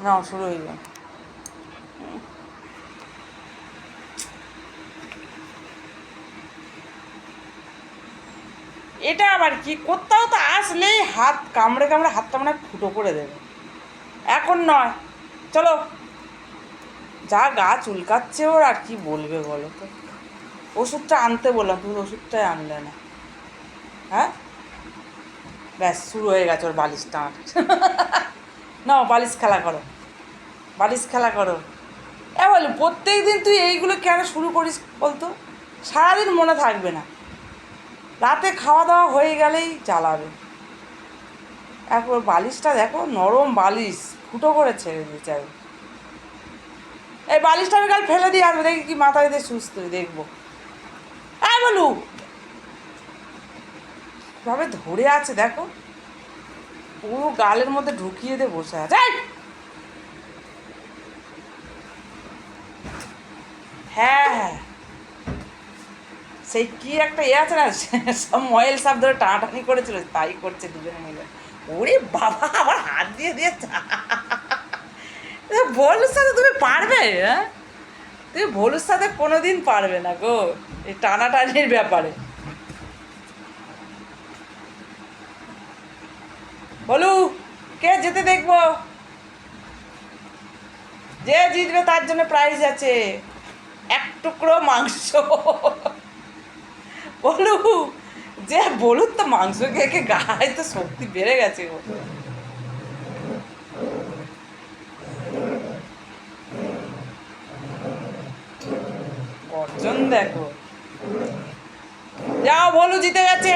না শুরু হয়ে যাবে। এটা আবার কি, কোথাও তো আসলেই হাত কামড়ে কামড়ে হাতটা মনে হয় ফুটো করে দেবে। এখন নয়, চলো। যা গা চুলকাচ্ছে ওর, আর কি বলবে বলো তো। ওষুধটা আনতে বললাম, তুমি ওষুধটাই আনলে না। হ্যাঁ, ব্যাস শুরু হয়ে গেছে ওর বালিশ টান। নাও বালিশ খেলা করো, বালিশ খেলা করো। এ বল, প্রত্যেক দিন তুই এইগুলো কেন শুরু করিস বলতো? সারাদিন মনে থাকবে না, রাতে খাওয়া দাওয়া হয়ে গেলেই চালাবে। একবার বালিশটা দেখো, নরম বালিশ, ফুটো করে ছেড়ে দিয়েছে। এই বালিশটা আমি কাল ফেলে দিয়ে আসবো, দেখি কি মাথায় দিয়ে সুস্থ দেখবো। হ্যাঁ বলু, কীভাবে ধরে আছে দেখো, পুরো গালের মধ্যে ঢুকিয়ে দিয়ে বসে আছে। হ্যাঁ হ্যাঁ, সেই কি একটা ইয়ে আছে না, সব ময়েল সাপ ধরে টানাটানি করেছিল, তাই করছে দুজনে মিলে। ওরে বাবা, আবার হাত দিয়ে দিয়েছে। ভোলুর সাথে তুমি পারবে? হ্যাঁ, তুমি ভোলুর সাথে কোনোদিন পারবে না গো এই টানাটানির ব্যাপারে। বলু, কে যেতে দেখবো? যে জিতবে তার জন্য প্রাইজ আছে, এক টুকরো মাংস। বলু, যে বলুন তো, মাংস খেয়ে খেয়ে গায়ে তো শক্তি বেড়ে গেছে গো। গর্জন দেখো। যাও, বলু জিতে গেছে।